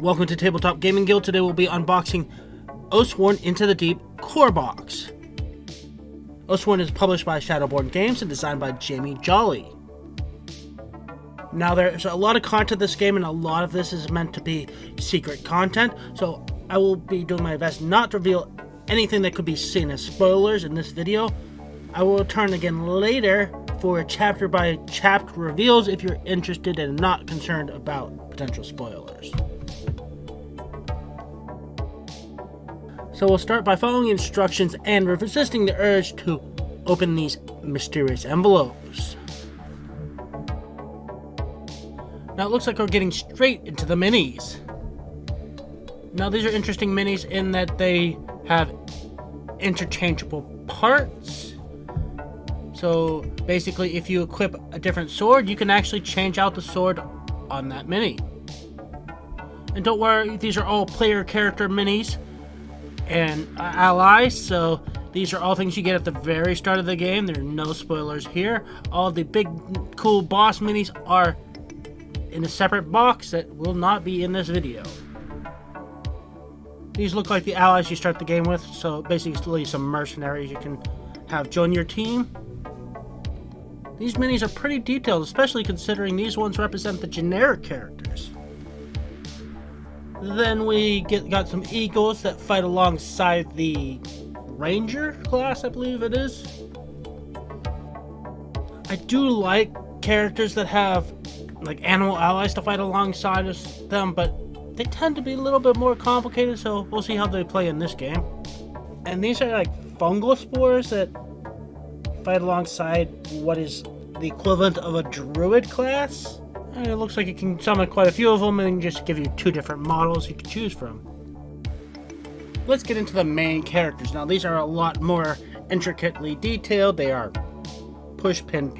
Welcome to Tabletop Gaming Guild. Today we'll be unboxing Oathsworn Into the Deep core box. Oathsworn is published by Shadowborn Games and designed by Jamie Jolly. Now there's a lot of content in this game, and a lot of this is meant to be secret content, so I will be doing my best not to reveal anything that could be seen as spoilers in this video. I will return again later for chapter by chapter reveals if you're interested and not concerned about potential spoilers. So we'll start by following instructions and resisting the urge to open these mysterious envelopes. Now it looks like we're getting straight into the minis. Now these are interesting minis in that they have interchangeable parts. So basically if you equip a different sword, you can actually change out the sword on that mini. And don't worry, these are all player character minis and allies, so these are all things you get at the very start of the game. There are no spoilers here. All the big cool boss minis are in a separate box that will not be in this video. These look like the allies you start the game with, so basically some mercenaries you can have join your team. These minis are pretty detailed, especially considering these ones represent the generic characters. Then we got some eagles that fight alongside the ranger class, I believe it is. I do like characters that have like animal allies to fight alongside them, but they tend to be a little bit more complicated, so we'll see how they play in this game. And these are like fungal spores that fight alongside what is the equivalent of a druid class. And it looks like you can summon quite a few of them and just give you two different models you can choose from. Let's get into the main characters. Now these are a lot more intricately detailed. They are push pin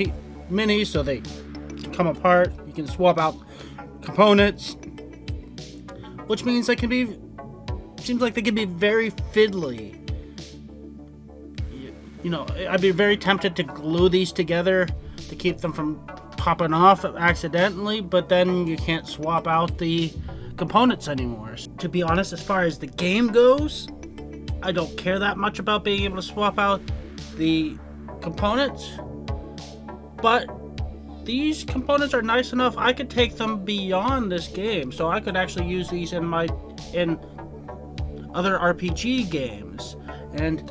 minis, so they can come apart. You can swap out components, which means they can be, seems like they can be very fiddly. You know, I'd be very tempted to glue these together to keep them from popping off accidentally, but then you can't swap out the components anymore. To be honest, as far as the game goes, I don't care that much about being able to swap out the components, but these components are nice enough I could take them beyond this game, so I could actually use these in other RPG games. And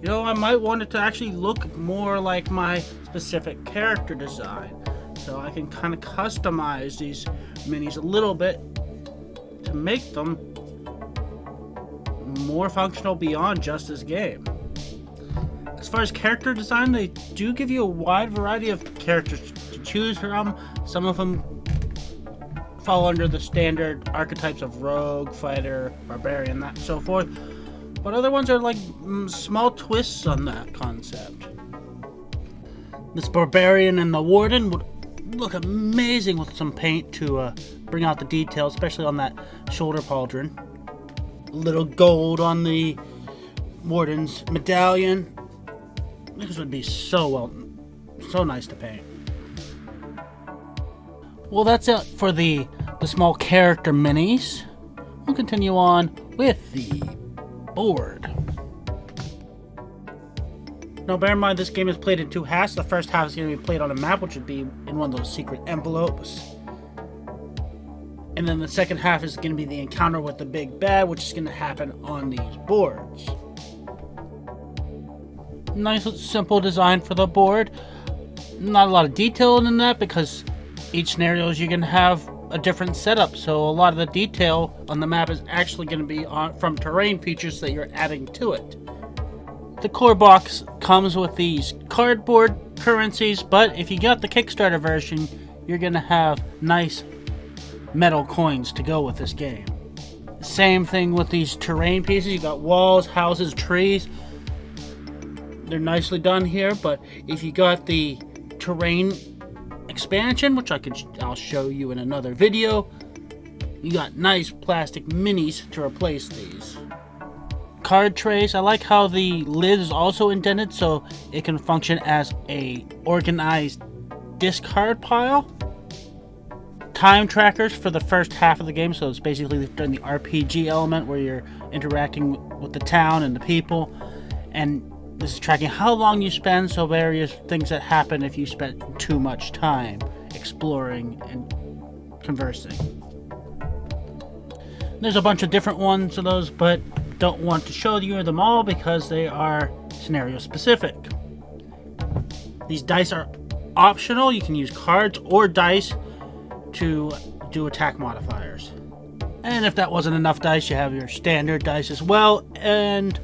you know, I might want it to actually look more like my specific character design, so I can kind of customize these minis a little bit to make them more functional beyond just this game. As far as character design, they do give you a wide variety of characters to choose from. Some of them fall under the standard archetypes of rogue, fighter, barbarian, that so forth, but other ones are like small twists on that concept. This barbarian and the warden would look amazing with some paint to bring out the details, especially on that shoulder pauldron. A little gold on the warden's medallion. This would be so nice to paint. Well, that's it for the small character minis. We'll continue on with the board. Now bear in mind this game is played in two halves. The first half is going to be played on a map, which would be in one of those secret envelopes. And then the second half is going to be the encounter with the big bad, which is going to happen on these boards. Nice simple design for the board. Not a lot of detail in that because each scenario you're going to have a different setup, so a lot of the detail on the map is actually going to be from terrain features that you're adding to it. The core box comes with these cardboard currencies, but if you got the Kickstarter version, you're going to have nice metal coins to go with this game. Same thing with these terrain pieces. You got walls, houses, trees. They're nicely done here, but if you got the terrain expansion, which I'll show you in another video, you got nice plastic minis to replace these. Card trays, I like how the lid is also indented so it can function as a organized discard pile. time trackers for the first half of the game, so it's basically during the RPG element where you're interacting with the town and the people, and this is tracking how long you spend, so various things that happen if you spend too much time exploring and conversing. There's a bunch of different ones of those, but don't want to show you them all because they are scenario specific. These dice are optional. You can use cards or dice to do attack modifiers. And if that wasn't enough dice, you have your standard dice as well, and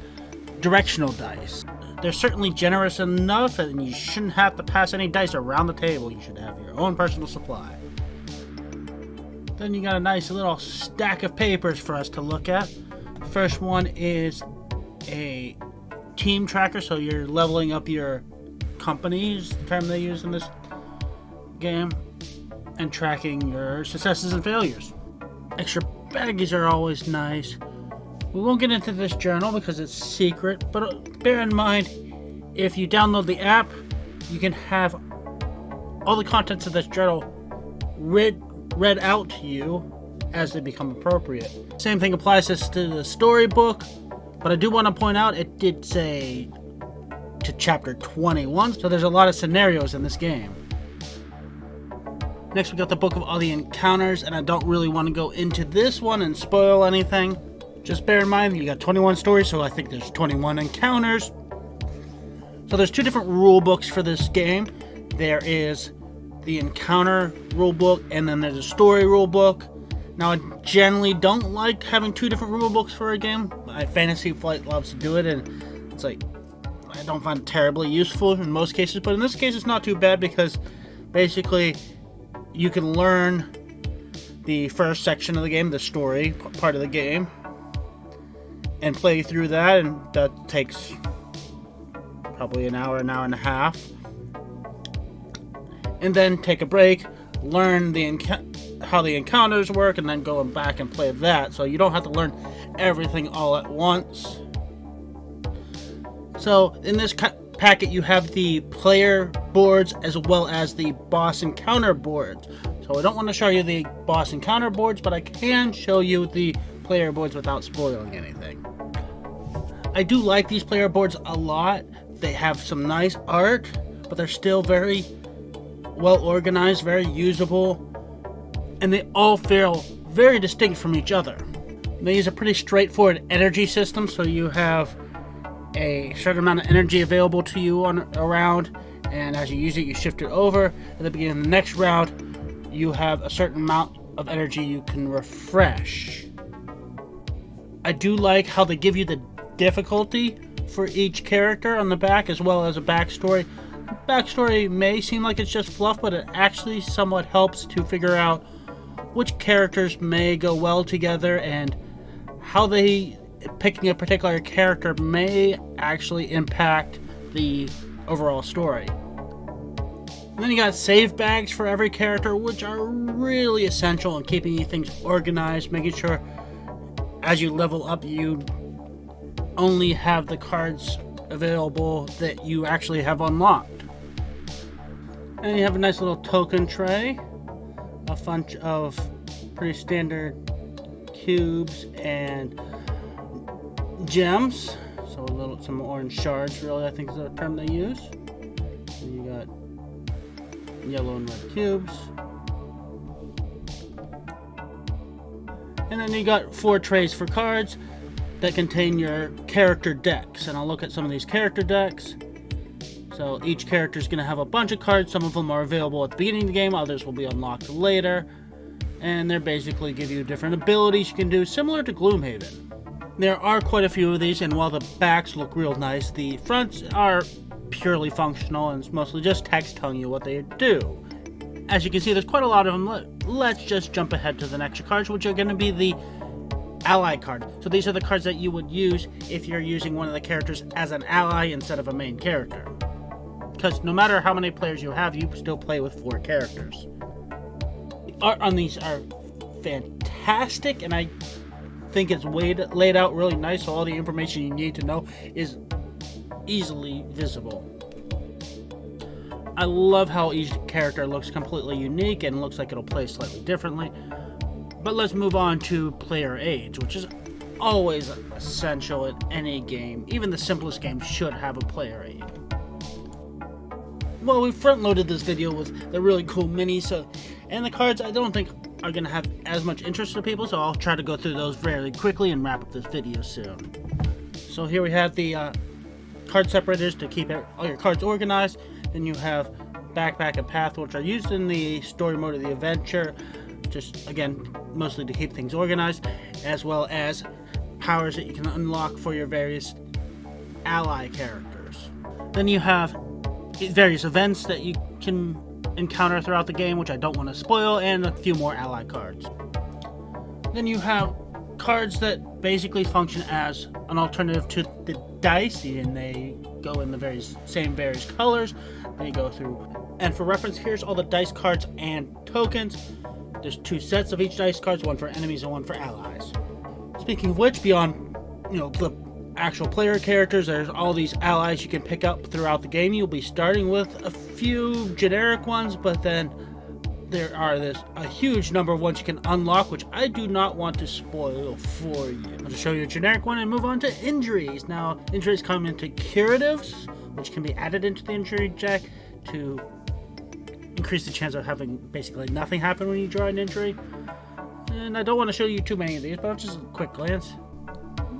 directional dice. They're certainly generous enough, and you shouldn't have to pass any dice around the table. You should have your own personal supply. Then you got a nice little stack of papers for us to look at. The first one is a team tracker, so you're leveling up your company, is the term they use in this game, and tracking your successes and failures. Extra baggies are always nice. We won't get into this journal because it's secret, but bear in mind, if you download the app, you can have all the contents of this journal read out to you as they become appropriate. Same thing applies to the storybook, but I do want to point out it did say to chapter 21, so there's a lot of scenarios in this game. Next we got the book of all the encounters, and I don't really want to go into this one and spoil anything. Just bear in mind you got 21 stories, so I think there's 21 encounters. So there's two different rule books for this game. There is the encounter rulebook, and then there's a story rulebook. Now, I generally don't like having two different rulebooks for a game. Fantasy Flight loves to do it, and it's like, I don't find it terribly useful in most cases, but in this case it's not too bad because basically you can learn the first section of the game, the story part of the game, and play through that, and that takes probably an hour and a half. And then take a break, learn how the encounters work, and then go back and play that. So you don't have to learn everything all at once. So in this packet you have the player boards as well as the boss encounter boards. So I don't want to show you the boss encounter boards, but I can show you the player boards without spoiling anything. I do like these player boards a lot. They have some nice art, but they're still very well organized, very usable, and they all feel very distinct from each other. They use a pretty straightforward energy system, so you have a certain amount of energy available to you around, and as you use it, you shift it over. At the beginning of the next round, you have a certain amount of energy you can refresh. I do like how they give you the difficulty for each character on the back, as well as a backstory. Backstory may seem like it's just fluff, but it actually somewhat helps to figure out which characters may go well together and how picking a particular character may actually impact the overall story. And then you got save bags for every character, which are really essential in keeping things organized, making sure as you level up you only have the cards available that you actually have unlocked. And you have a nice little token tray, a bunch of pretty standard cubes and gems. So some orange shards, really, I think is the term they use. And you got yellow and red cubes. And then you got 4 trays for cards that contain your character decks. And I'll look at some of these character decks. So each character is going to have a bunch of cards. Some of them are available at the beginning of the game, others will be unlocked later. And they basically give you different abilities you can do, similar to Gloomhaven. There are quite a few of these, and while the backs look real nice, the fronts are purely functional, and it's mostly just text telling you what they do. As you can see, there's quite a lot of them. Let's just jump ahead to the next cards, which are going to be the ally card. So these are the cards that you would use if you're using one of the characters as an ally instead of a main character. Because no matter how many players you have, you still play with 4 characters. The art on these are fantastic, and I think it's laid out really nice, so all the information you need to know is easily visible. I love how each character looks completely unique and looks like it'll play slightly differently. But let's move on to player age, which is always essential in any game. Even the simplest game should have a player age. Well, we front-loaded this video with the really cool minis, and the cards I don't think are going to have as much interest to people, so I'll try to go through those fairly quickly and wrap up this video soon. So here we have the card separators to keep all your cards organized. Then you have backpack and path, which are used in the story mode of the adventure, just again mostly to keep things organized, as well as powers that you can unlock for your various ally characters. Then you have various events that you can encounter throughout the game, which I don't want to spoil, and a few more ally cards. Then you have cards that basically function as an alternative to the dice, and they go in the various colors that you go through. And for reference, here's all the dice cards and tokens. There's 2 sets of each dice cards, one for enemies and one for allies. Speaking of which, beyond the actual player characters, there's all these allies you can pick up throughout the game. You'll be starting with a few generic ones, but then there are a huge number of ones you can unlock, which I do not want to spoil for you. I'll just show you a generic one and move on to injuries. Now, injuries come into curatives, which can be added into the injury check to increase the chance of having basically nothing happen when you draw an injury. And I don't want to show you too many of these, but just a quick glance.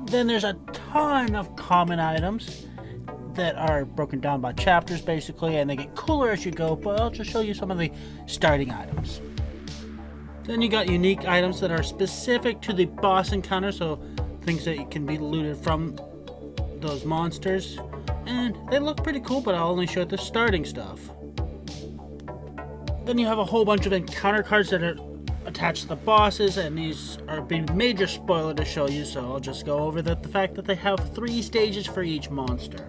Then there's a ton of common items that are broken down by chapters basically, and they get cooler as you go, but I'll just show you some of the starting items. Then you got unique items that are specific to the boss encounter, so things that can be looted from those monsters, and they look pretty cool, but I'll only show you the starting stuff. Then you have a whole bunch of encounter cards that are attached to the bosses, and these are a major spoiler to show you, so I'll just go over the fact that they have 3 stages for each monster.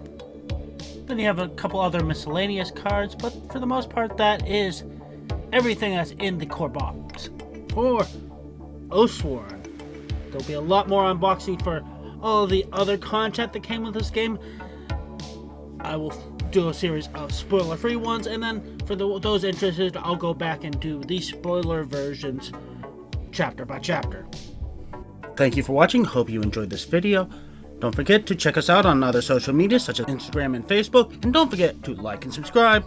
Then you have a couple other miscellaneous cards, but for the most part that is everything that's in the core box. For Oathsworn, there'll be a lot more unboxing for all the other content that came with this game. I will do a series of spoiler-free ones, and then for those interested, I'll go back and do the spoiler versions chapter by chapter. Thank you for watching. Hope you enjoyed this video. Don't forget to check us out on other social media such as Instagram and Facebook, and don't forget to like and subscribe.